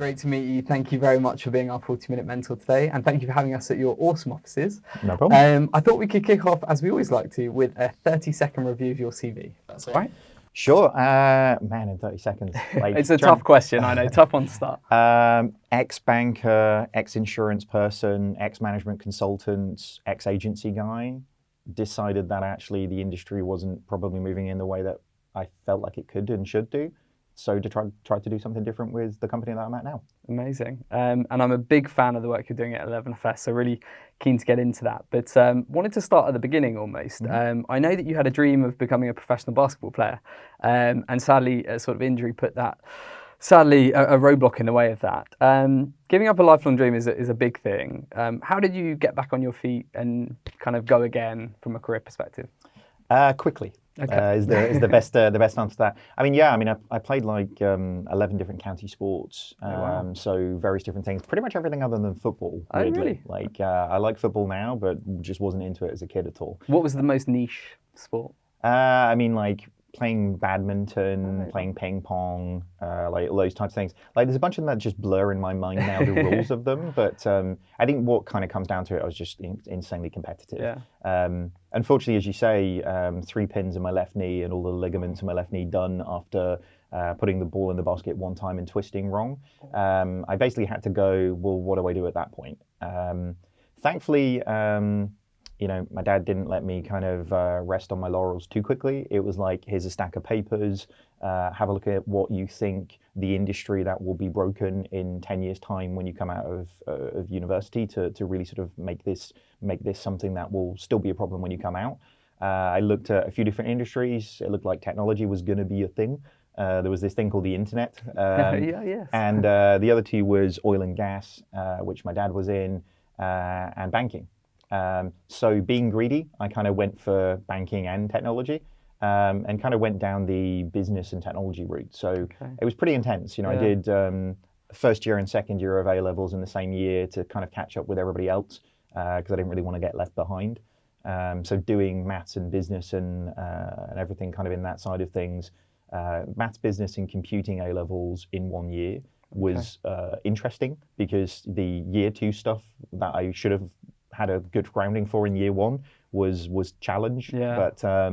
great to meet you. Thank you very much for being our 40-minute mentor today, and thank you for having us at your awesome offices. No problem. I thought we could kick off, as we always like to, with a 30-second review of your CV. That's all right. Sure. Man, in 30 seconds. Like, it's a tough question, I know. Tough one to start. Ex-banker, ex-insurance person, ex-management consultant, ex-agency guy. Decided that actually the industry wasn't probably moving in the way that I felt like it could and should do. So to try to do something different with the company that I'm at now. Amazing. And I'm a big fan of the work you're doing at 11FS, so really keen to get into that. But wanted to start at the beginning almost. I know that you had a dream of becoming a professional basketball player, and sadly a sort of injury put that, sadly, a roadblock in the way of that. Giving up a lifelong dream is a big thing. How did you get back on your feet and kind of go again from a career perspective? Quickly. Okay. Is the best answer to that. I played like 11 different county sports, so various different things. Pretty much everything other than football. Oh, really? Like I like football now, but just wasn't into it as a kid at all. What was the most niche sport? Like playing badminton, playing ping pong, like all those types of things. Like there's a bunch of them that just blur in my mind now, the rules of them. But I think what kind of comes down to it, I was just insanely competitive. Yeah. Unfortunately, as you say, 3 pins in my left knee and all the ligaments in my left knee done after putting the ball in the basket one time and twisting wrong. I basically had to go, well, what do I do at that point? Thankfully, my dad didn't let me kind of rest on my laurels too quickly. It was like, here's a stack of papers, have a look at what you think the industry that will be broken in 10 years time when you come out of university to really sort of make this something that will still be a problem when you come out. I looked at a few different industries. It looked like technology was going to be a thing. There was this thing called the internet. Yes. And the other two was oil and gas, which my dad was in, and banking. So being greedy, I kind of went for banking and technology, and kind of went down the business and technology route. So It was pretty intense. I did first year and second year of A-levels in the same year to kind of catch up with everybody else, because I didn't really want to get left behind. So doing maths and business and everything kind of in that side of things, maths, business and computing A-levels in 1 year was interesting, because the year 2 stuff that I should have had a good grounding for in year 1 was challenged. Yeah.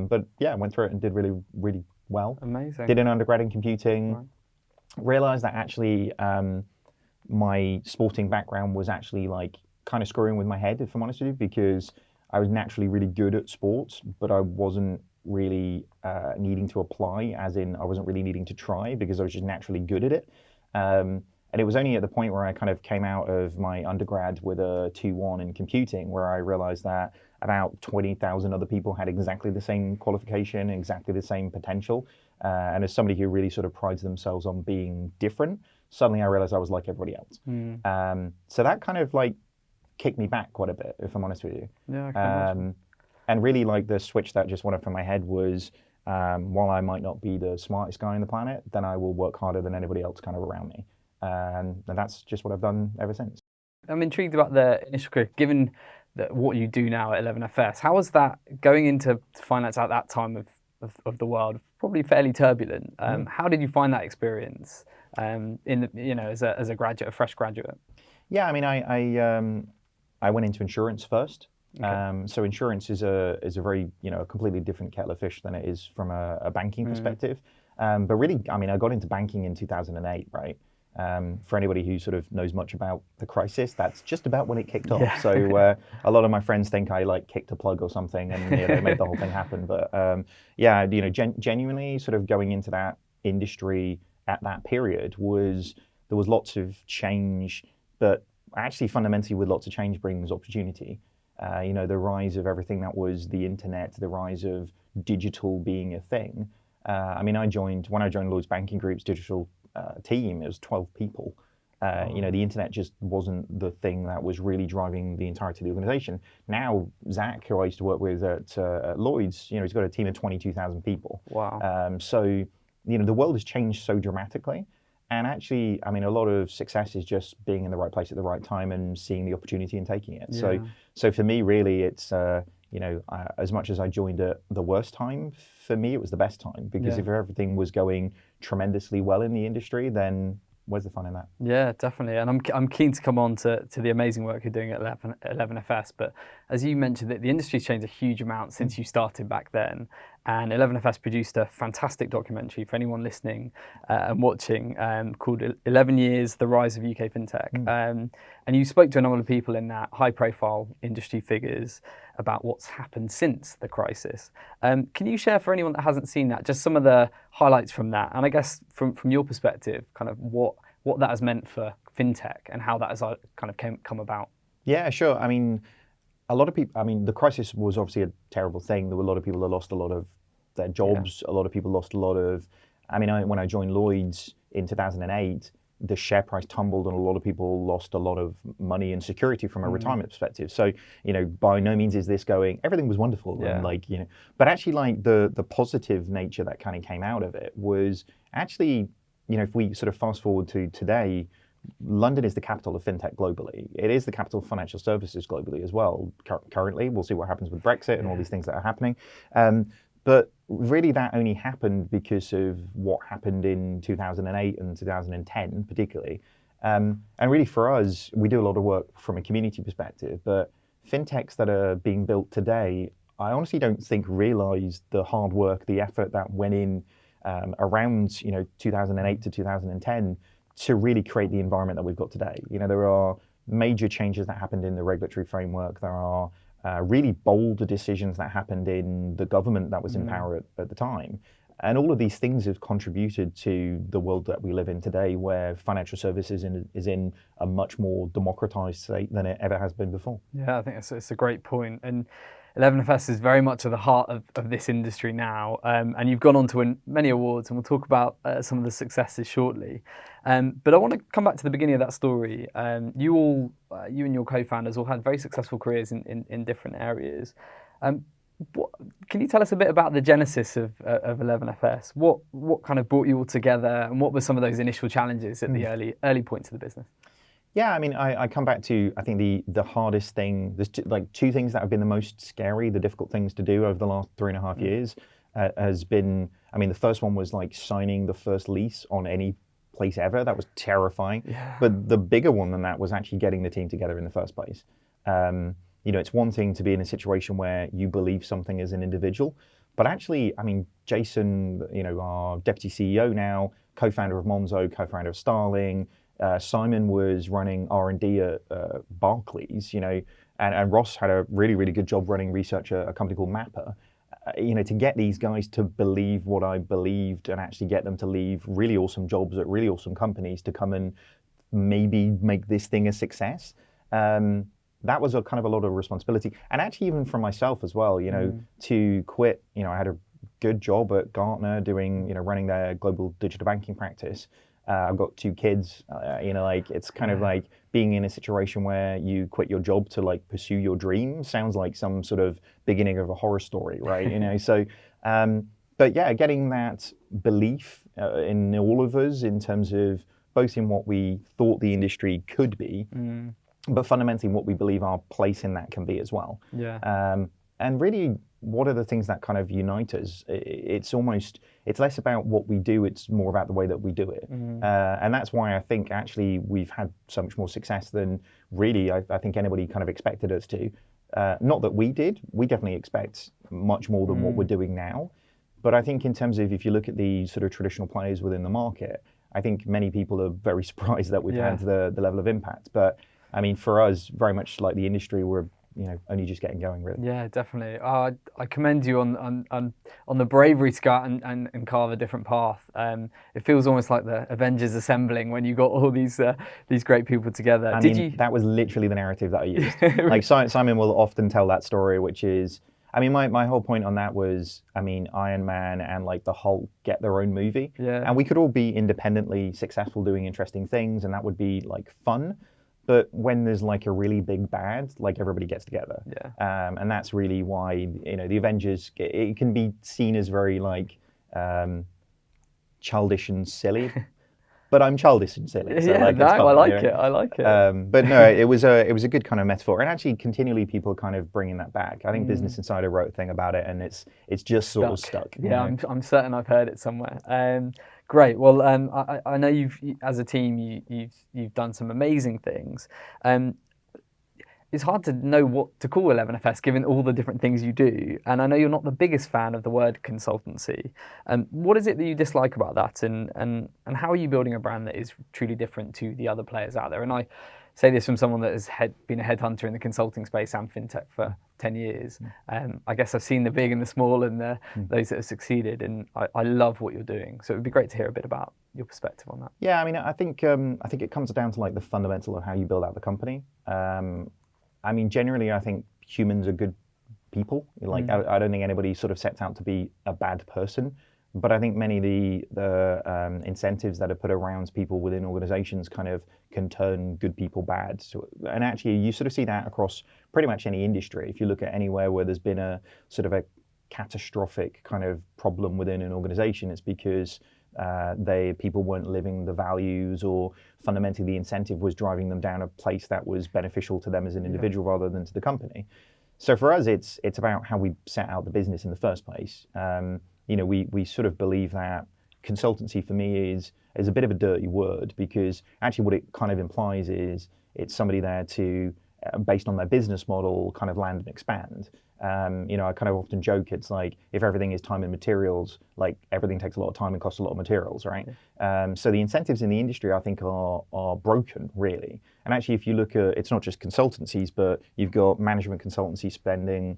But yeah, went through it and did really, really well. Amazing. Did an undergrad in computing. Right. Realized that actually my sporting background was actually like kind of screwing with my head, if I'm honest with you, because I was naturally really good at sports, but I wasn't really needing to apply, as in I wasn't really needing to try, because I was just naturally good at it. And it was only at the point where I kind of came out of my undergrad with a 2-1 in computing where I realized that about 20,000 other people had exactly the same qualification, exactly the same potential. And as somebody who really sort of prides themselves on being different, suddenly I realized I was like everybody else. So that kind of like kicked me back quite a bit, if I'm honest with you. Yeah, I can imagine. And really like the switch that just went off in my head was, while I might not be the smartest guy on the planet, then I will work harder than anybody else kind of around me. And that's just what I've done ever since. I'm intrigued about the initial career, given that what you do now at 11FS. How was that going into finance at that time of the world? Probably fairly turbulent. How did you find that experience as a graduate, a fresh graduate? Yeah, I mean, I went into insurance first. Okay. So insurance is a very a completely different kettle of fish than it is from a banking perspective. But really, I mean, I got into banking in 2008, right? For anybody who sort of knows much about the crisis, that's just about when it kicked off. Yeah. So a lot of my friends think I like kicked a plug or something and made the whole thing happen. But genuinely sort of going into that industry at that period there was lots of change, but actually fundamentally with lots of change brings opportunity. The rise of everything that was the internet, the rise of digital being a thing. When I joined Lloyd's Banking Group's digital team, it was 12 people. The internet just wasn't the thing that was really driving the entirety of the organization. Now, Zach, who I used to work with at Lloyd's, he's got a team of 22,000 people. Wow. So, the world has changed so dramatically. And actually, I mean, a lot of success is just being in the right place at the right time and seeing the opportunity and taking it. Yeah. So for me, really, it's, as much as I joined at the worst time, for me, it was the best time, because if everything was going tremendously well in the industry, then where's the fun in that? Yeah, definitely. And I'm keen to come on to the amazing work you're doing at 11FS. But as you mentioned, that the industry's changed a huge amount since you started back then. And 11FS produced a fantastic documentary for anyone listening and watching called 11 Years, The Rise of UK FinTech. And you spoke to a number of people in that, high profile industry figures, about what's happened since the crisis. Can you share for anyone that hasn't seen that, just some of the highlights from that? And I guess from your perspective, kind of what that has meant for fintech and how that has kind of come about. Yeah, sure. I mean, a lot of people, I mean, the crisis was obviously a terrible thing. There were a lot of people that lost a lot of their jobs. A lot of people lost a lot of, I mean, when I joined Lloyd's in 2008, the share price tumbled and a lot of people lost a lot of money and security from a retirement perspective. So, you know, by no means is this going, everything was wonderful. And like, you know, but actually like the positive nature that kind of came out of it was actually, you know, if we sort of fast forward to today, London is the capital of fintech globally. It is the capital of financial services globally as well. Currently, we'll see what happens with Brexit and all these things that are happening. But really that only happened because of what happened in 2008 and 2010 particularly. And really for us, we do a lot of work from a community perspective, but fintechs that are being built today, I honestly don't think realize the hard work, the effort that went in around 2008 to 2010 to really create the environment that we've got today. You know, there are major changes that happened in the regulatory framework. There are really bold decisions that happened in the government that was in power at the time. And all of these things have contributed to the world that we live in today, where financial services is in a much more democratized state than it ever has been before. Yeah, I think it's a great point. And 11FS is very much at the heart of this industry now. And you've gone on to win many awards, and we'll talk about some of the successes shortly. But I want to come back to the beginning of that story. You and your co-founders all had very successful careers in different areas. Can you tell us a bit about the genesis of 11FS? What kind of brought you all together, and what were some of those initial challenges at the early points of the business? Yeah, I mean, I come back to, I think the hardest thing, there's two things that have been the most scary, the difficult things to do over the last 3.5 years has been, I mean, the first one was like signing the first lease on any place ever. That was terrifying. Yeah. But the bigger one than that was actually getting the team together in the first place. You know, it's one thing to be in a situation where you believe something as an individual, but actually, I mean, Jason, you know, our deputy CEO now, co-founder of Monzo, co-founder of Starling, Simon was running R&D at Barclays, you know, and Ross had a really, really good job running research at a company called Mapper. You know, to get these guys to believe what I believed and actually get them to leave really awesome jobs at really awesome companies to come and maybe make this thing a success. That was a kind of a lot of responsibility. And actually even for myself as well, you know, to quit, you know, I had a good job at Gartner doing, you know, running their global digital banking practice. I've got 2 kids, you know, like it's kind of like being in a situation where you quit your job to like pursue your dream sounds like some sort of beginning of a horror story, right? You know, so, but yeah, getting that belief in all of us in terms of both in what we thought the industry could be, but fundamentally what we believe our place in that can be as well. Yeah. And really, what are the things that kind of unite us? It's less about what we do, it's more about the way that we do it. And that's why I think actually we've had so much more success than really I think anybody kind of expected us to. Not that we did, we definitely expect much more than what we're doing now. But I think in terms of, if you look at the sort of traditional players within the market, I think many people are very surprised that we've had the level of impact. But I mean, for us, very much like the industry, we're only just getting going, really. Yeah, definitely. I commend you on the bravery to go out and carve a different path. It feels almost like the Avengers assembling when you got all these great people together. That was literally the narrative that I used. Like Simon will often tell that story, which is, I mean, my whole point on that was, I mean, Iron Man and like the Hulk get their own movie, and we could all be independently successful doing interesting things, and that would be like fun. But when there's like a really big bad, like everybody gets together. Yeah. And that's really why, you know, the Avengers, it can be seen as very like childish and silly. But I'm childish and silly. So yeah, like, no, I like it. I like it. But no, it was a good kind of metaphor. And actually continually people kind of bringing that back. I think Business Insider wrote a thing about it and it's just sort of stuck. Yeah, I'm certain I've heard it somewhere. Great. Well, I know as a team, you've done some amazing things. Um, it's hard to know what to call 11FS given all the different things you do. And I know you're not the biggest fan of the word consultancy. What is it that you dislike about that? And how are you building a brand that is truly different to the other players out there? And I say this from someone that has been a headhunter in the consulting space and fintech for 10 years. I guess I've seen the big and the small and those that have succeeded. And I love what you're doing. So it would be great to hear a bit about your perspective on that. Yeah, I mean, I think it comes down to like the fundamental of how you build out the company. I mean, generally, I think humans are good people. Like, I don't think anybody sort of sets out to be a bad person. But I think many of the incentives that are put around people within organizations kind of can turn good people bad. So, and actually, you sort of see that across pretty much any industry. If you look at anywhere where there's been a sort of a catastrophic kind of problem within an organization, it's because people weren't living the values, or fundamentally the incentive was driving them down a place that was beneficial to them as an individual rather than to the company. So for us, it's about how we set out the business in the first place. We sort of believe that consultancy for me is a bit of a dirty word, because actually what it kind of implies is it's somebody there to, based on their business model, kind of land and expand. I kind of often joke, it's like if everything is time and materials, like everything takes a lot of time and costs a lot of materials, right? So the incentives in the industry, I think, are broken, really. And actually, if you look at, it's not just consultancies, but you've got management consultancy spending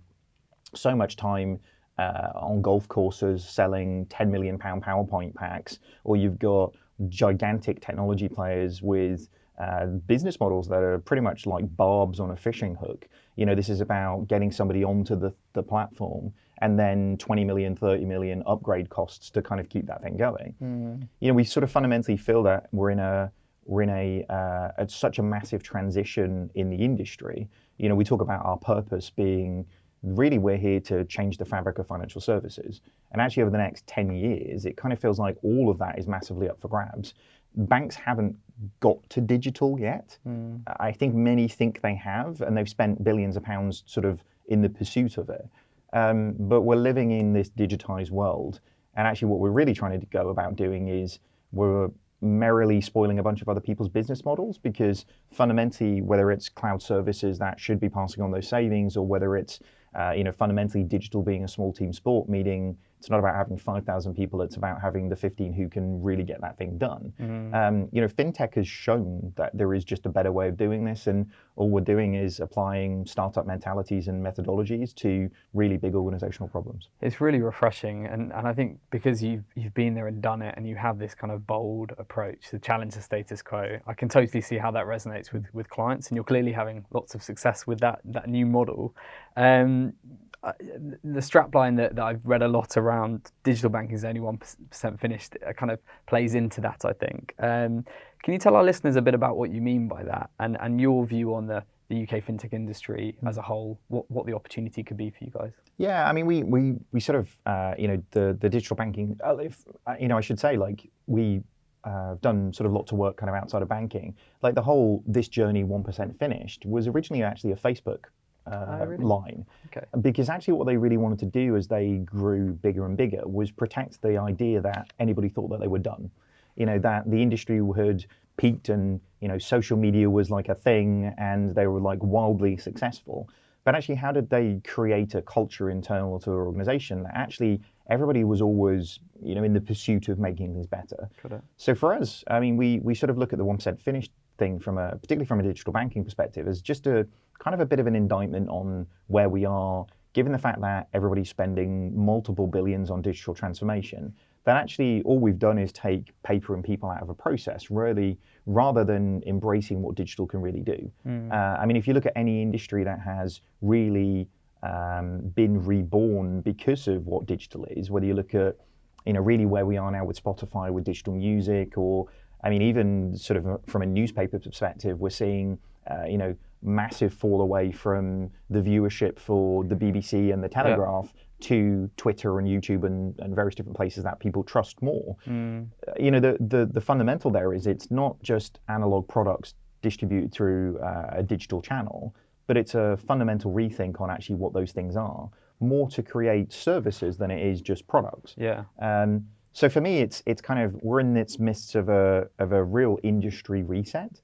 so much time on golf courses selling £10 million PowerPoint packs, or you've got gigantic technology players with business models that are pretty much like barbs on a fishing hook. This is about getting somebody onto the platform and then 20 million, 30 million upgrade costs to kind of keep that thing going. We sort of fundamentally feel that we're in at such a massive transition in the industry. We talk about our purpose being, really, we're here to change the fabric of financial services. And actually over the next 10 years, it kind of feels like all of that is massively up for grabs. Banks haven't got to digital yet. I think many think they have, and they've spent billions of pounds sort of in the pursuit of it. But we're living in this digitized world. And actually what we're really trying to go about doing is we're merrily spoiling a bunch of other people's business models, because fundamentally, whether it's cloud services that should be passing on those savings, or whether it's fundamentally digital being a small team sport, meaning it's not about having 5,000 people, it's about having the 15 who can really get that thing done. FinTech has shown that there is just a better way of doing this, and all we're doing is applying startup mentalities and methodologies to really big organizational problems. It's really refreshing, and I think because you've been there and done it, and you have this kind of bold approach to challenge the status quo, I can totally see how that resonates with clients, and you're clearly having lots of success with that new model. The strapline that I've read a lot around digital banking is only 1% finished, kind of plays into that, I think. Can you tell our listeners a bit about what you mean by that, and your view on the UK FinTech industry as a whole, what the opportunity could be for you guys? Yeah, I mean, we sort of, the digital banking, I should say, like, we done sort of lots of work kind of outside of banking. Like this journey 1% finished was originally actually a Facebook Really? line. Okay. Because actually what they really wanted to do as they grew bigger and bigger was protect the idea that anybody thought that they were done. That the industry had peaked, and social media was like a thing and they were like wildly successful. But actually, how did they create a culture internal to their organization that actually everybody was always in the pursuit of making things better? So for us, I mean, we sort of look at the 1% finished thing particularly from a digital banking perspective, as just a kind of a bit of an indictment on where we are, given the fact that everybody's spending multiple billions on digital transformation, that actually all we've done is take paper and people out of a process, really, rather than embracing what digital can really do. I mean, if you look at any industry that has really been reborn because of what digital is, whether you look at really where we are now with Spotify, with digital music, or I mean, even sort of from a newspaper perspective, we're seeing massive fall away from the viewership for the BBC and the Telegraph to Twitter and YouTube and various different places that people trust more. The fundamental there is it's not just analog products distributed through a digital channel, but it's a fundamental rethink on actually what those things are, more to create services than it is just products. So for me, it's kind of, we're in its midst of a real industry reset,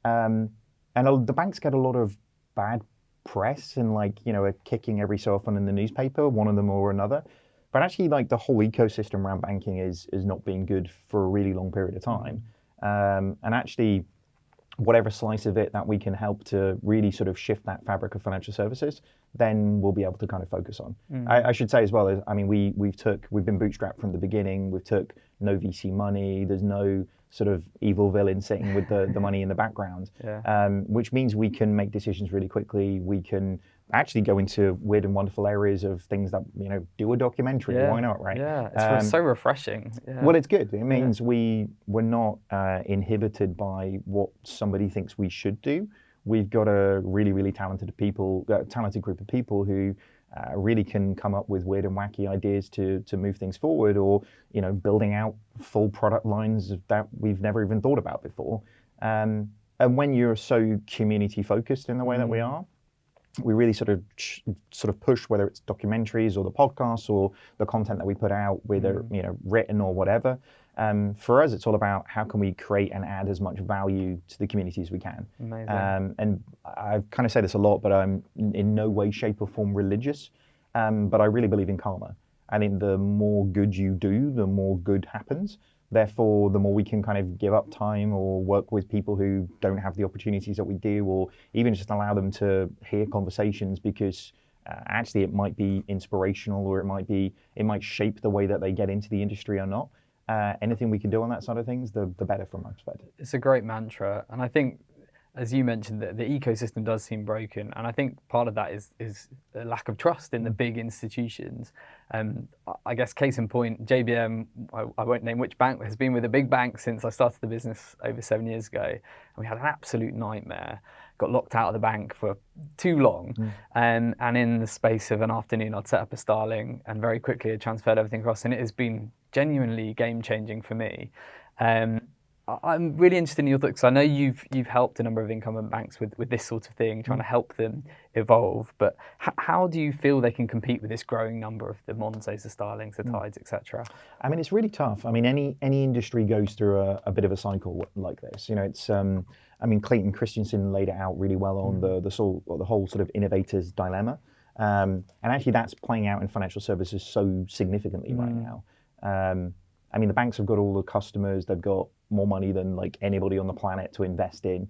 and the banks get a lot of bad press and like are kicking every so often in the newspaper, one of them or another. But actually, like the whole ecosystem around banking is not being good for a really long period of time, and actually, whatever slice of it that we can help to really sort of shift that fabric of financial services, then we'll be able to kind of focus on. I should say as well, I mean, we've been bootstrapped from the beginning. We've took no VC money. There's no sort of evil villain sitting with the money in the background, which means we can make decisions really quickly. We can actually go into weird and wonderful areas of things that, do a documentary. Why not, right? Yeah, it's so refreshing. Yeah. Well, it's good. It means we're not inhibited by what somebody thinks we should do. We've got a really, really talented group of people who really can come up with weird and wacky ideas to move things forward, or building out full product lines that we've never even thought about before. And when you're so community focused in the way that we are, we really sort of push, whether it's documentaries or the podcasts or the content that we put out, whether written or whatever. For us, it's all about how can we create and add as much value to the community as we can. Amazing. And I kind of say this a lot, but I'm in no way, shape, or form religious. But I really believe in karma. I think the more good you do, the more good happens. Therefore, the more we can kind of give up time or work with people who don't have the opportunities that we do, or even just allow them to hear conversations, because actually it might be inspirational, or it might shape the way that they get into the industry or not. Anything we can do on that side of things, the better from my perspective. It's a great mantra, and I think, as you mentioned, that the ecosystem does seem broken, and I think part of that is a lack of trust in the big institutions. I guess case in point, JBM, I won't name which bank, has been with a big bank since I started the business over 7 years ago, and we had an absolute nightmare. Got locked out of the bank for too long, and in the space of an afternoon, I'd set up a Starling, and very quickly I transferred everything across, and it has been genuinely game-changing for me. I'm really interested in your thoughts. I know you've helped a number of incumbent banks with this sort of thing, trying to help them evolve. But how do you feel they can compete with this growing number of the Monzos, the Starlings, the Tides, etc.? I mean, it's really tough. I mean, any industry goes through a bit of a cycle like this. It's I mean, Clayton Christensen laid it out really well on the whole sort of innovator's dilemma, and actually that's playing out in financial services so significantly right now. I mean, the banks have got all the customers. They've got more money than like anybody on the planet to invest in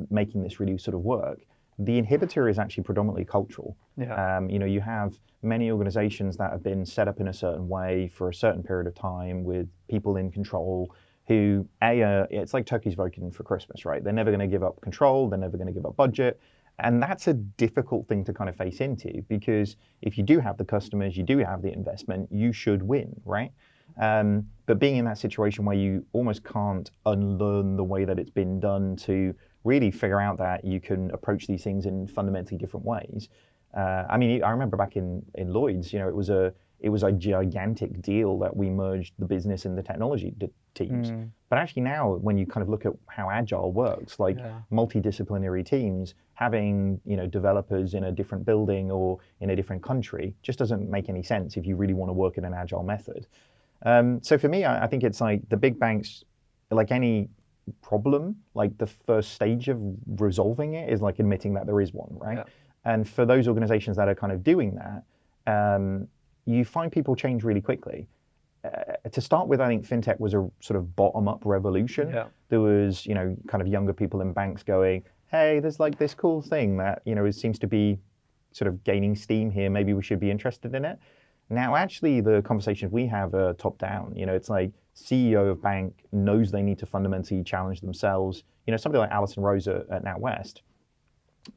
making this really sort of work. The inhibitor is actually predominantly cultural. You have many organizations that have been set up in a certain way for a certain period of time with people in control who, it's like turkeys voting for Christmas, right? They're never going to give up control. They're never going to give up budget. And that's a difficult thing to kind of face into, because if you do have the customers, you do have the investment, you should win, right? But being in that situation where you almost can't unlearn the way that it's been done to really figure out that you can approach these things in fundamentally different ways. I mean, I remember back in Lloyd's, it was a gigantic deal that we merged the business and the technology teams. But actually now, when you kind of look at how Agile works, like multidisciplinary teams, having developers in a different building or in a different country just doesn't make any sense if you really want to work in an Agile method. So for me, I think it's like the big banks, like any problem, like the first stage of resolving it is like admitting that there is one, right? And for those organizations that are kind of doing that, you find people change really quickly. To start with, I think FinTech was a sort of bottom-up revolution. There was, kind of younger people in banks going, hey, there's like this cool thing that, it seems to be sort of gaining steam here. Maybe we should be interested in it. Now, actually, the conversations we have are top-down. It's like CEO of bank knows they need to fundamentally challenge themselves. Somebody like Alison Rose at NatWest,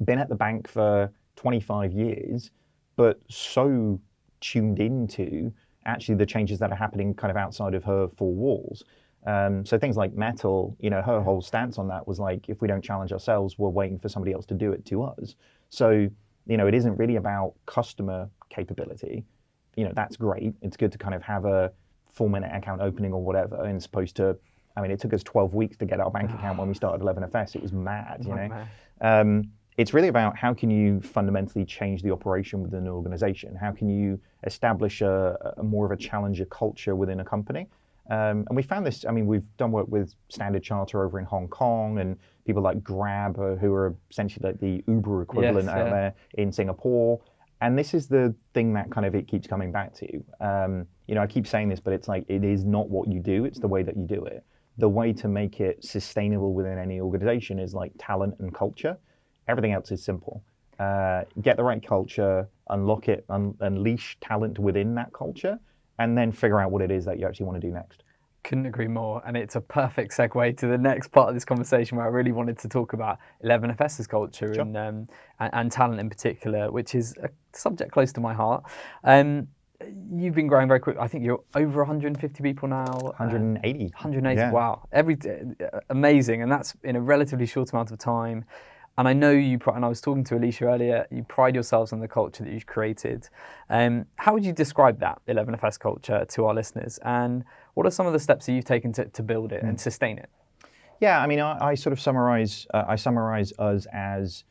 been at the bank for 25 years, but so tuned into actually the changes that are happening kind of outside of her four walls. So things like metal, her whole stance on that was like, if we don't challenge ourselves, we're waiting for somebody else to do it to us. So, it isn't really about customer capability. That's great. It's good to kind of have a 4-minute account opening or whatever, and supposed to, I mean, it took us 12 weeks to get our bank account when we started 11FS. It was mad, it's really about how can you fundamentally change the operation within an organization? How can you establish a more of a challenger culture within a company? And we found this, I mean, we've done work with Standard Charter over in Hong Kong and people like Grab, who are essentially like the Uber equivalent out there in Singapore. And this is the thing that kind of it keeps coming back to. You know, I keep saying this, but it's like, it is not what you do, it's the way that you do it. The way to make it sustainable within any organization is like talent and culture. Everything else is simple. Get the right culture, unlock it, unleash talent within that culture, and then figure out what it is that you actually want to do next. Couldn't agree more. And it's a perfect segue to the next part of this conversation where I really wanted to talk about 11FS's culture and talent in particular, which is a subject close to my heart. You've been growing very quick. I think you're over 150 people now. 180. 180, yeah. Wow. Amazing. And that's in a relatively short amount of time. And I know and I was talking to Alicia earlier, you pride yourselves on the culture that you've created. How would you describe that 11FS culture to our listeners? And what are some of the steps that you've taken to build it and sustain it? Yeah, I mean, I sort of summarize us as,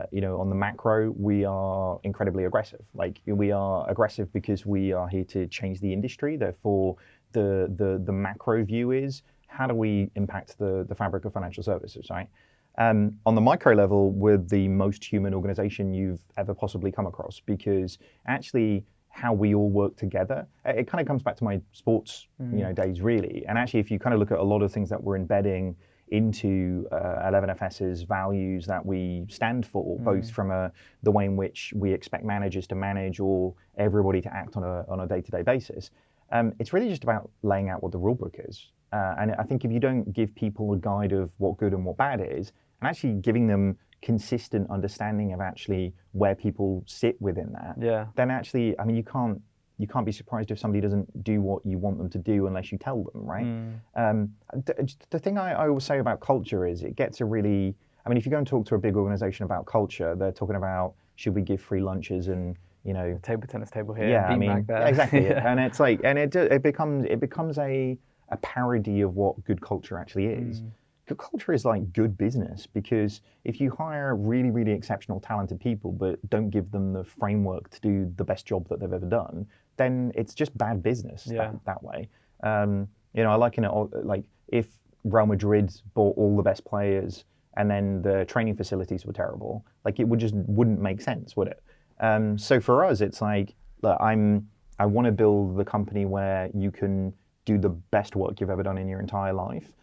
you know, on the macro, we are incredibly aggressive. Like, we are aggressive because we are here to change the industry. Therefore, the macro view is, how do we impact the fabric of financial services, right? On the micro level, we're the most human organization you've ever possibly come across, because actually how we all work together, it kind of comes back to my sports days, really. And actually, if you kind of look at a lot of things that we're embedding into 11FS's values that we stand for, both from the way in which we expect managers to manage or everybody to act on a day-to-day basis, it's really just about laying out what the rule book is. And I think if you don't give people a guide of what good and what bad is, and actually giving them consistent understanding of actually where people sit within that, then actually, I mean, you can't be surprised if somebody doesn't do what you want them to do unless you tell them, right? The thing I always say about culture is it gets a really, I mean, if you go and talk to a big organization about culture, they're talking about, should we give free lunches and, you know, table tennis table here, yeah, I mean, there. exactly. And it's like, and it becomes a parody of what good culture actually is. Good culture is like good business, because if you hire really, really exceptional, talented people, but don't give them the framework to do the best job that they've ever done, then it's just bad business that way. You know, I liken it like if Real Madrid bought all the best players and then the training facilities were terrible, like it wouldn't make sense, would it? So for us, it's like, look, I want to build the company where you can do the best work you've ever done in your entire life.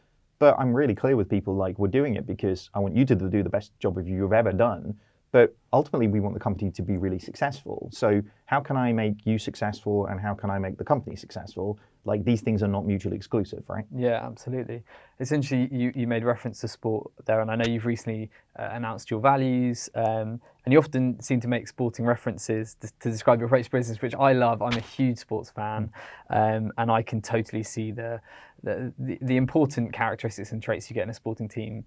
But I'm really clear with people, like, we're doing it because I want you to do the best job you've ever done. But ultimately, we want the company to be really successful. So how can I make you successful and how can I make the company successful? Like, these things are not mutually exclusive, right? Yeah, absolutely. Essentially, you made reference to sport there, and I know you've recently announced your values, and you often seem to make sporting references to describe your approach to business, which I love. I'm a huge sports fan, and I can totally see the important characteristics and traits you get in a sporting team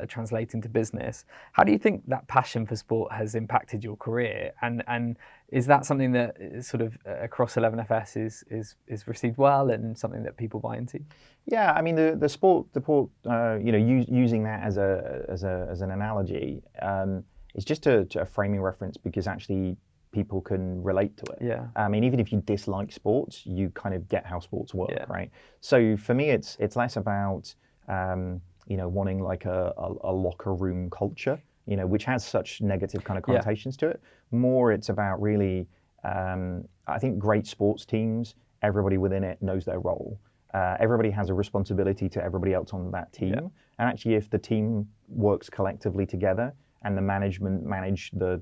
translating to business. How do you think that passion for sport has impacted your career? And is that something that is sort of across 11FS is received well and something that people buy into? Yeah, I mean the sport, you know, using that as an analogy, is just a framing reference, because actually people can relate to it. Yeah. I mean, even if you dislike sports, you kind of get how sports work, right? So for me, it's less about you know, wanting like a locker room culture, you know, which has such negative kind of connotations to it. More, it's about really, I think great sports teams, everybody within it knows their role. Everybody has a responsibility to everybody else on that team. And actually, if the team works collectively together and the management manage the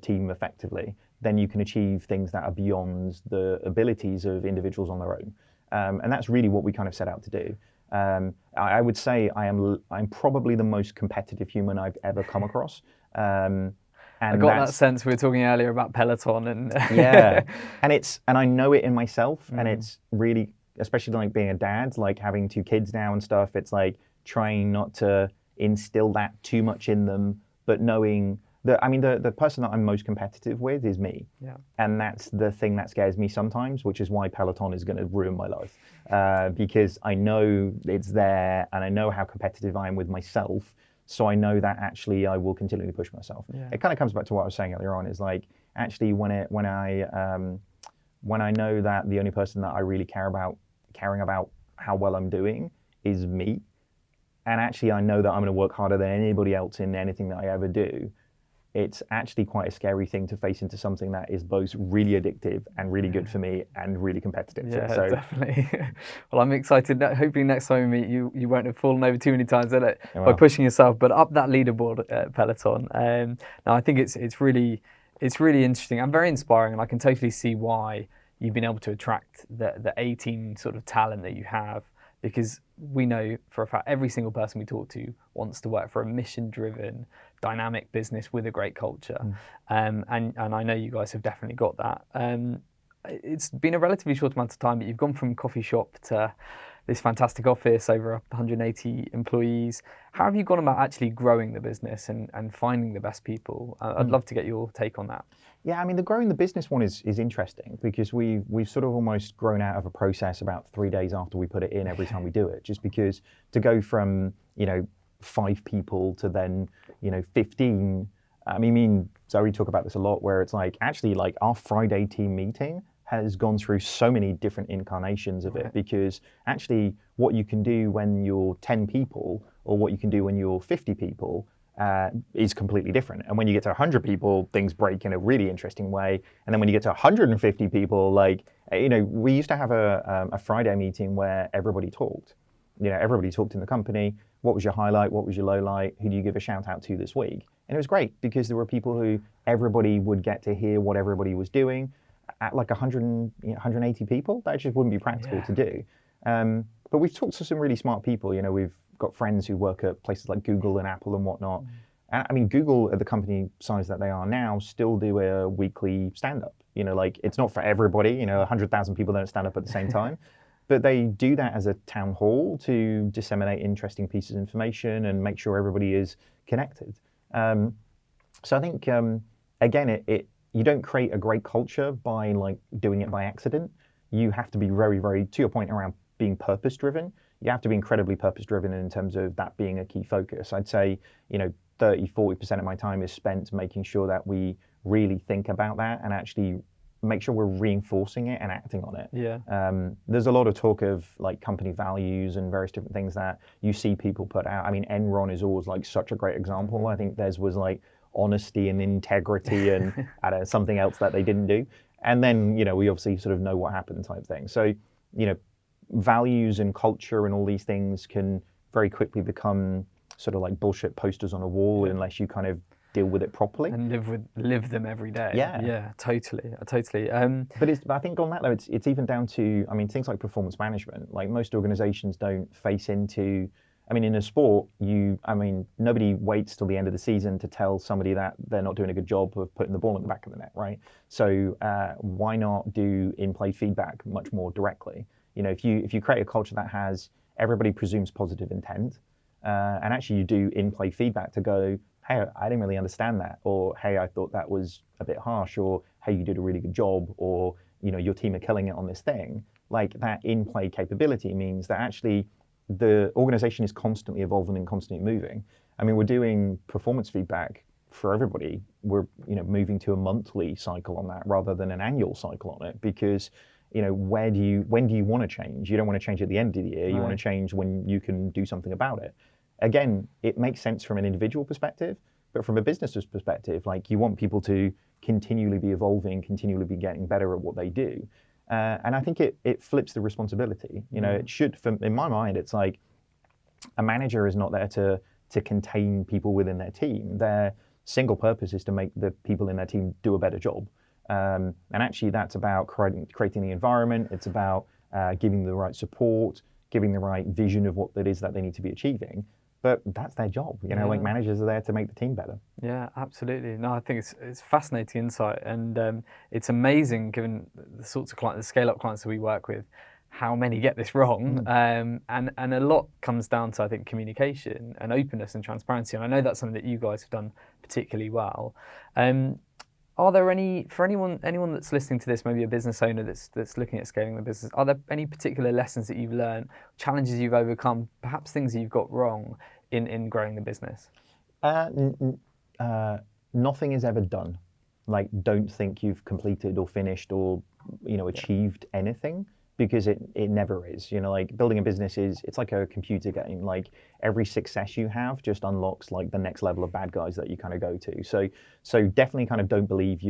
team effectively, then you can achieve things that are beyond the abilities of individuals on their own. And that's really what we kind of set out to do. I would say I'm probably the most competitive human I've ever come across. And I got that sense. We were talking earlier about Peloton and yeah, and I know it in myself, and it's really, especially like being a dad, like having 2 kids now and stuff. It's like trying not to instill that too much in them, but knowing that, I mean, the person that I'm most competitive with is me. Yeah. And that's the thing that scares me sometimes, which is why Peloton is going to ruin my life, because I know it's there and I know how competitive I am with myself. so I know that actually I will continually push myself. Yeah. It kind of comes back to what I was saying earlier on, is like, actually when I know that the only person that I really caring about how well I'm doing is me, and actually I know that I'm going to work harder than anybody else in anything that I ever do, it's actually quite a scary thing to face into something that is both really addictive and really good for me and really competitive. Yeah, So definitely. Well, I'm excited. Hopefully next time we meet, you won't have fallen over too many times by well, pushing yourself, but up that leaderboard peloton. Now I think it's really interesting and very inspiring, and I can totally see why you've been able to attract the 18 sort of talent that you have, because we know for a fact every single person we talk to wants to work for a mission-driven, dynamic business with a great culture, and I know you guys have definitely got that. It's been a relatively short amount of time, but you've gone from coffee shop to this fantastic office, over 180 employees. How have you gone about actually growing the business and finding the best people? I'd love to get your take on that. Yeah, I mean, the growing the business one is interesting, because we've sort of almost grown out of a process about 3 days after we put it in every time we do it, just because to go from 5 people to then 15. I mean, me and Zoe talk about this a lot, where it's like, actually, like, our Friday team meeting has gone through so many different incarnations of it, because actually what you can do when you're 10 people or what you can do when you're 50 people is completely different. And when you get to 100 people, things break in a really interesting way. And then when you get to 150 people, like, we used to have a Friday meeting where everybody talked. Everybody talked in the company. What was your highlight? What was your low light? Who do you give a shout out to this week? And it was great, because there were people who everybody would get to hear what everybody was doing. At like 180 people, that just wouldn't be practical to do. But we've talked to some really smart people. We've got friends who work at places like Google and Apple and whatnot. And I mean, Google, at the company size that they are now, still do a weekly stand-up. Like, it's not for everybody. 100,000 people don't stand up at the same time. But they do that as a town hall to disseminate interesting pieces of information and make sure everybody is connected. So I think, again, you don't create a great culture by like doing it by accident. You have to be very, very, to your point around being purpose-driven, you have to be incredibly purpose-driven in terms of that being a key focus. I'd say, 30-40% of my time is spent making sure that we really think about that and actually make sure we're reinforcing it and acting on it. Yeah. There's a lot of talk of like company values and various different things that you see people put out. I mean, Enron is always like such a great example. I think theirs was like honesty and integrity and something else that they didn't do. And then, we obviously sort of know what happened type thing. So, values and culture and all these things can very quickly become sort of like bullshit posters on a wall unless you kind of deal with it properly. And live them every day. Yeah, totally. But I think on that though, it's even down to, I mean, things like performance management. Like, most organizations don't face into, I mean, in a sport, nobody waits till the end of the season to tell somebody that they're not doing a good job of putting the ball in the back of the net, right? So why not do in-play feedback much more directly? If you create a culture that has everybody presumes positive intent, and actually you do in-play feedback to go, hey, I didn't really understand that, or hey, I thought that was a bit harsh, or hey, you did a really good job, or your team are killing it on this thing. Like, that in-play capability means that actually the organization is constantly evolving and constantly moving. I mean, we're doing performance feedback for everybody. We're moving to a monthly cycle on that rather than an annual cycle on it, because when do you want to change? You don't want to change at the end of the year. You want to change when you can do something about it. Again, it makes sense from an individual perspective, but from a business's perspective, like, you want people to continually be evolving, continually be getting better at what they do. And I think it flips the responsibility. It should, in my mind, it's like a manager is not there to contain people within their team. Their single purpose is to make the people in their team do a better job. And actually, that's about creating the environment. It's about giving the right support, giving the right vision of what it is that they need to be achieving. But that's their job. Like, managers are there to make the team better. Yeah, absolutely. No, I think it's fascinating insight, and it's amazing, given the sorts of clients, the scale-up clients that we work with, how many get this wrong. And a lot comes down to, I think, communication and openness and transparency. And I know that's something that you guys have done particularly well. Are there for anyone that's listening to this, maybe a business owner that's looking at scaling the business, are there any particular lessons that you've learned, challenges you've overcome, perhaps things that you've got wrong in growing the business? Nothing is ever done. Like, don't think you've completed or finished or achieved anything, because it never is. Like building a business it's like a computer game. Like every success you have just unlocks like the next level of bad guys that you kind of go to. So definitely kind of don't believe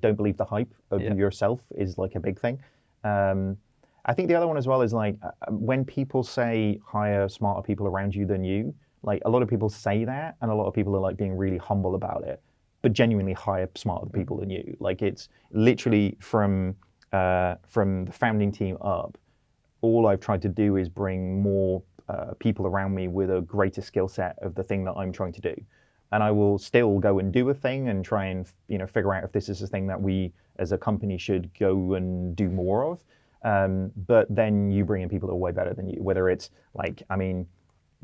don't believe the hype of yourself is like a big thing. I think the other one as well is like when people say hire smarter people around you than you, like a lot of people say that and a lot of people are like being really humble about it, but genuinely hire smarter people than you. Like it's literally from the founding team up, all I've tried to do is bring more people around me with a greater skill set of the thing that I'm trying to do. And I will still go and do a thing and try and figure out if this is a thing that we as a company should go and do more of. But then you bring in people that are way better than you, whether it's like, I mean,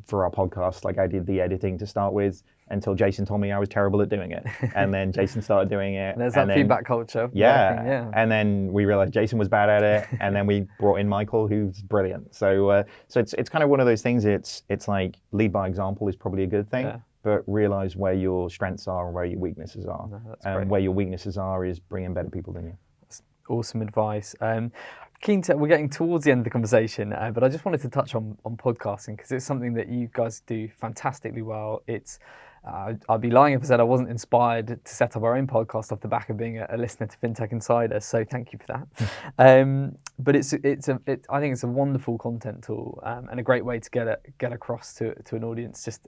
for our podcast, like I did the editing to start with until Jason told me I was terrible at doing it. And then Jason started doing it. There's that feedback culture. Yeah. And then we realized Jason was bad at it. And then we brought in Michael, who's brilliant. So it's kind of one of those things. It's like lead by example is probably a good thing, but realize where your strengths are and where your weaknesses are. And where your weaknesses are is bringing better people than you. That's awesome advice. We're getting towards the end of the conversation, but I just wanted to touch on podcasting, because it's something that you guys do fantastically well. I'd be lying if I said I wasn't inspired to set up our own podcast off the back of being a listener to FinTech Insider. So thank you for that. But I think it's a wonderful content tool and a great way to get across to an audience just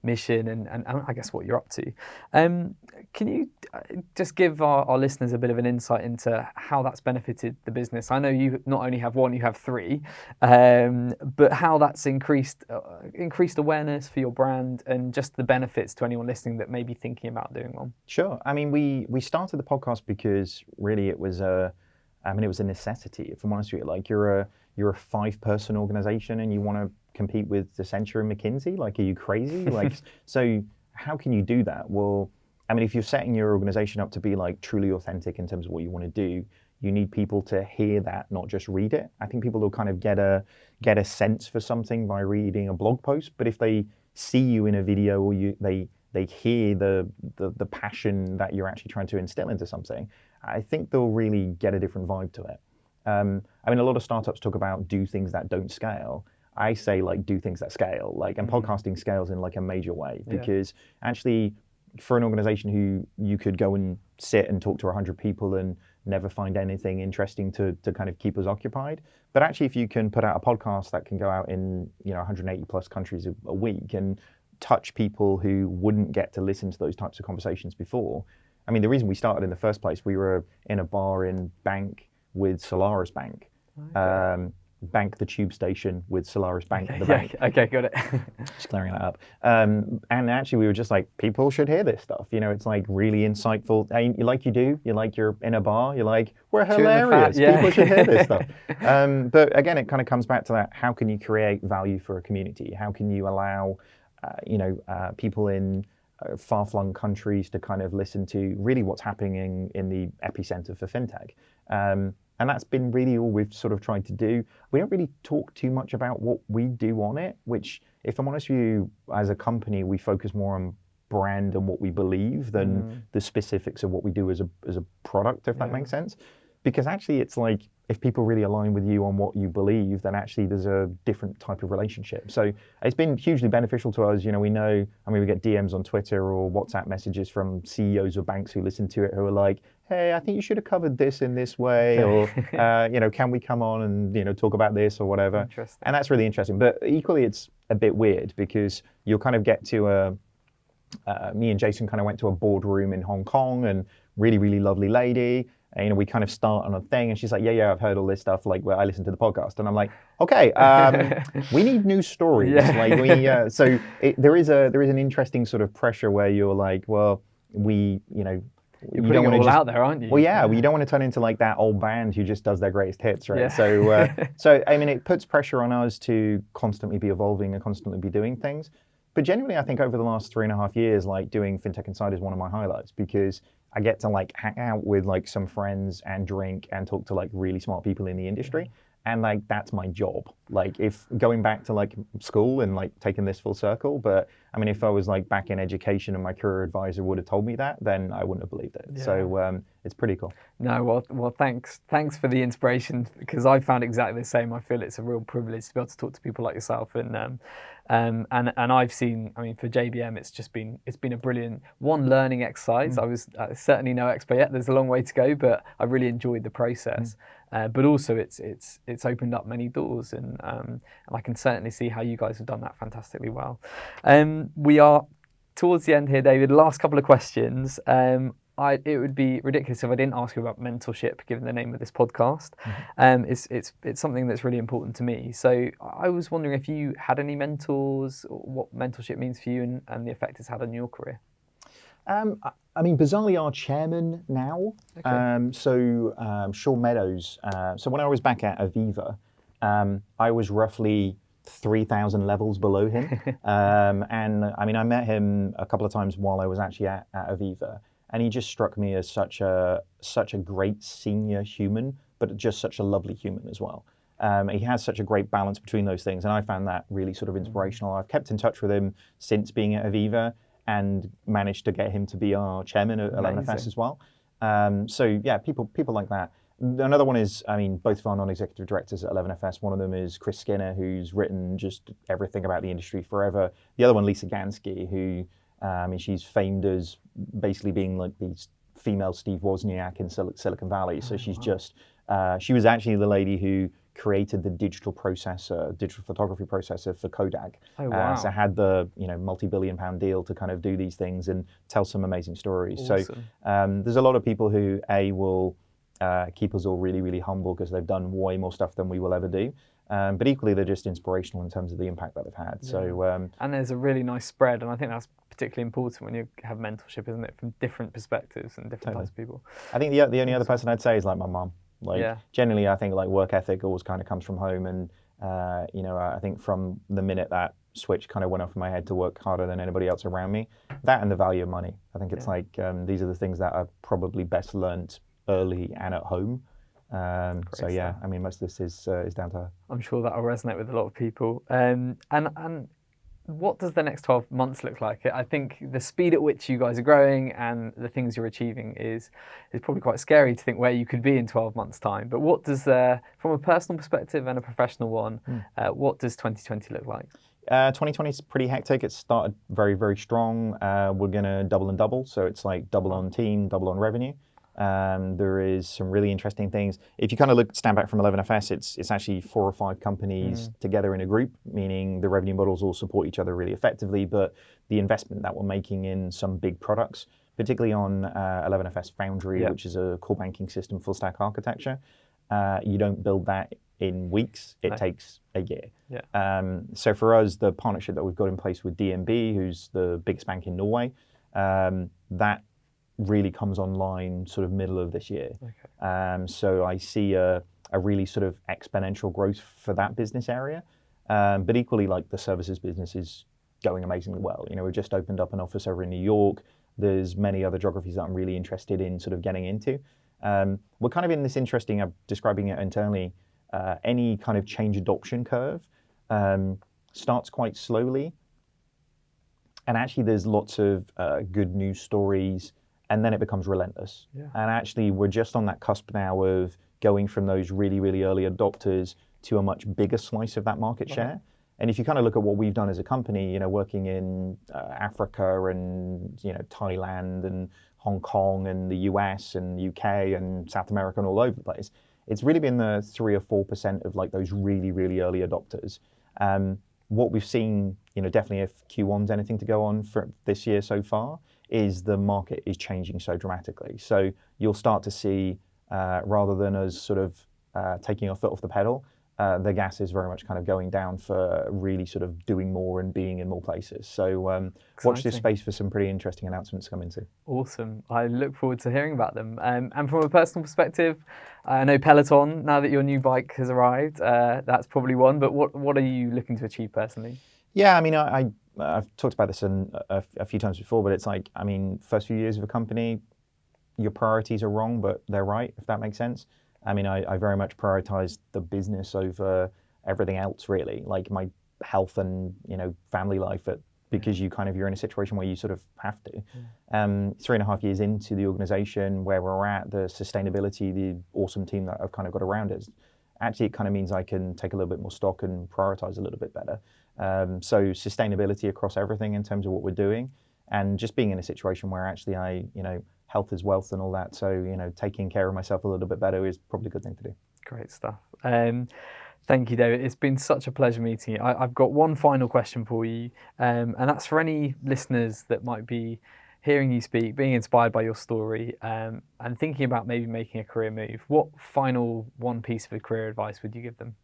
mission and I guess what you're up to. Can you just give our listeners a bit of an insight into how that's benefited the business? I know you not only have one, you have three, but how that's increased awareness for your brand and just the benefits to anyone listening that may be thinking about doing one. Sure. I mean, we started the podcast because really it was a necessity. If I'm honest with you, like you're a 5-person organization and you want to compete with Accenture and McKinsey. Like, are you crazy? Like, so how can you do that? Well, I mean, if you're setting your organization up to be like truly authentic in terms of what you want to do, you need people to hear that, not just read it. I think people will kind of get a sense for something by reading a blog post, but if they see you in a video or they hear the passion that you're actually trying to instill into something, I think they'll really get a different vibe to it. I mean, a lot of startups talk about do things that don't scale. I say like do things that scale, like, and podcasting scales in like a major way, because actually for an organization who you could go and sit and talk to 100 people and never find anything interesting to kind of keep us occupied. But actually, if you can put out a podcast that can go out in 180 plus countries a week and touch people who wouldn't get to listen to those types of conversations before. I mean, the reason we started in the first place, we were in a bar in Bank with Solaris Bank. Okay. Bank the tube station with Solaris Bank the bank. Okay, got it. Just clearing that up. And actually we were just like, people should hear this stuff. It's like really insightful. You're in a bar, you're like, we're hilarious. People should hear this stuff. But again, it kind of comes back to that. How can you create value for a community? How can you allow people in far-flung countries to kind of listen to really what's happening in the epicenter for FinTech? And that's been really all we've sort of tried to do. We don't really talk too much about what we do on it, which, if I'm honest with you, as a company, we focus more on brand and what we believe than the specifics of what we do as a product, if that makes sense. Because actually it's like, if people really align with you on what you believe, then actually there's a different type of relationship. So it's been hugely beneficial to us. We get DMs on Twitter or WhatsApp messages from CEOs of banks who listen to it who are like, hey, I think you should have covered this in this way, or, can we come on and, talk about this or whatever. And that's really interesting. But equally, it's a bit weird because you'll kind of get to me and Jason kind of went to a boardroom in Hong Kong, and really, really lovely lady. And, we kind of start on a thing and she's like, yeah, I've heard all this stuff. Like, I listened to the podcast. And I'm like, okay, we need news stories. There is an interesting sort of pressure where you're like, well, you're putting it all out there, aren't you? Well, yeah, you don't want to turn into like that old band who just does their greatest hits, right? Yeah. So I mean, it puts pressure on us to constantly be evolving and constantly be doing things. But genuinely, I think over the last 3.5 years, like doing FinTech Insider is one of my highlights, because I get to like hang out with like some friends and drink and talk to like really smart people in the industry. And like that's my job. Like if going back to like school and like taking this full circle, but I mean if I was like back in education and my career advisor would have told me that, then I wouldn't have believed it. Yeah. So it's pretty cool. No, well, thanks for the inspiration because I found exactly the same. I feel it's a real privilege to be able to talk to people like yourself, and I've seen. I mean, for JBM, it's been a brilliant learning exercise. I was certainly no expert yet. There's a long way to go, but I really enjoyed the process. But also, it's opened up many doors, and I can certainly see how you guys have done that fantastically well. We are towards the end here, David. Last couple of questions. It would be ridiculous if I didn't ask you about mentorship, given the name of this podcast. It's something that's really important to me. So I was wondering if you had any mentors, or what mentorship means for you, and the effect it's had on your career. I mean, bizarrely, our chairman now. Sean Meadows. So when I was back at Aviva, I was roughly 3,000 levels below him. And I mean, I met him a couple of times while I was actually at Aviva. And he just struck me as such a great senior human, but just such a lovely human as well. He has such a great balance between those things, and I found that really sort of inspirational. I've kept in touch with him since being at Aviva and managed to get him to be our chairman at 11FS as well. So yeah, people like that. Another one is, I mean, both of our non-executive directors at 11FS, one of them is Chris Skinner, who's written just everything about the industry forever. The other one, Lisa Gansky, who I mean, she's famed as basically being like the female Steve Wozniak in Silicon Valley. So she's just, she was actually the lady who created the digital photography processor for Kodak. Oh, wow. So had the multi-billion-pound deal to kind of do these things and tell some amazing stories. Awesome. So there's a lot of people who will keep us all really, really humble because they've done way more stuff than we will ever do. But equally, they're just inspirational in terms of the impact that they've had. Yeah. So and there's a really nice spread, and I think that's particularly important when you have mentorship, isn't it, from different perspectives and different types of people. I think the only other person I'd say is like my mum. Like generally, I think like work ethic always kind of comes from home, and I think from the minute that switch kind of went off in my head to work harder than anybody else around me, that and the value of money. I think it's like these are the things that are probably best learnt early and at home. So yeah, I mean, most of this is down to her. I'm sure that'll resonate with a lot of people. And what does the next 12 months look like? I think the speed at which you guys are growing and the things you're achieving is probably quite scary to think where you could be in 12 months' time. But what does, from a personal perspective and a professional one, what does 2020 look like? 2020 is pretty hectic. It started very, very strong. We're going to double and double. So it's like double on team, double on revenue. There is some really interesting things. If you kind of stand back from 11FS, it's actually 4 or 5 companies together in a group, meaning the revenue models all support each other really effectively, but the investment that we're making in some big products, particularly on 11FS Foundry, which is a core banking system, full stack architecture, you don't build that in weeks, it takes a year. So for us, the partnership that we've got in place with DNB, who's the biggest bank in Norway, that really comes online sort of middle of this year. So I see a really sort of exponential growth for that business area. But equally, like the services business is going amazingly well. We've just opened up an office over in New York. There's many other geographies that I'm really interested in sort of getting into. We're kind of in this interesting, I'm describing it internally, any kind of change adoption curve starts quite slowly. And actually there's lots of good news stories, and then it becomes relentless. And actually, we're just on that cusp now of going from those really, really early adopters to a much bigger slice of that market share. And if you kind of look at what we've done as a company, working in Africa and Thailand and Hong Kong and the US and UK and South America and all over the place, it's really been the 3 or 4% of like those really, really early adopters. What we've seen, definitely if Q1's anything to go on for this year so far, is the market is changing so dramatically. So you'll start to see, rather than us sort of taking our foot off the pedal, the gas is very much kind of going down for really sort of doing more and being in more places. So watch this space for some pretty interesting announcements coming soon. Awesome. I look forward to hearing about them. And from a personal perspective, I know Peloton, now that your new bike has arrived, that's probably one, but what are you looking to achieve personally? Yeah, I mean, I've talked about this a few times before, but it's like, I mean, first few years of a company, your priorities are wrong, but they're right, if that makes sense. I mean, I very much prioritize the business over everything else, really, like my health and, family life, because you're in a situation where you sort of have to. 3.5 years into the organization, where we're at, the sustainability, the awesome team that I've kind of got around us, actually it kind of means I can take a little bit more stock and prioritize a little bit better. So sustainability across everything in terms of what we're doing, and just being in a situation where actually health is wealth and all that. So, taking care of myself a little bit better is probably a good thing to do. Great stuff. Thank you, David. It's been such a pleasure meeting you. I've got one final question for you, and that's for any listeners that might be hearing you speak, being inspired by your story, and thinking about maybe making a career move. What final one piece of career advice would you give them?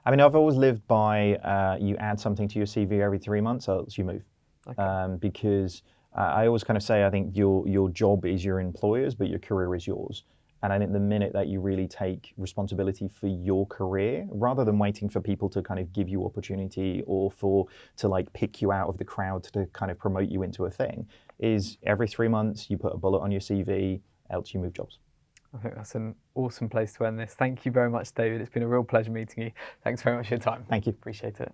I mean, I've always lived by you add something to your CV every 3 months, else you move. Okay. Because I always kind of say, I think your job is your employer's, but your career is yours. And I think the minute that you really take responsibility for your career, rather than waiting for people to kind of give you opportunity or to like pick you out of the crowd to kind of promote you into a thing, is every 3 months you put a bullet on your CV, else you move jobs. I think that's an awesome place to end this. Thank you very much, David. It's been a real pleasure meeting you. Thanks very much for your time. Thank you. Appreciate it.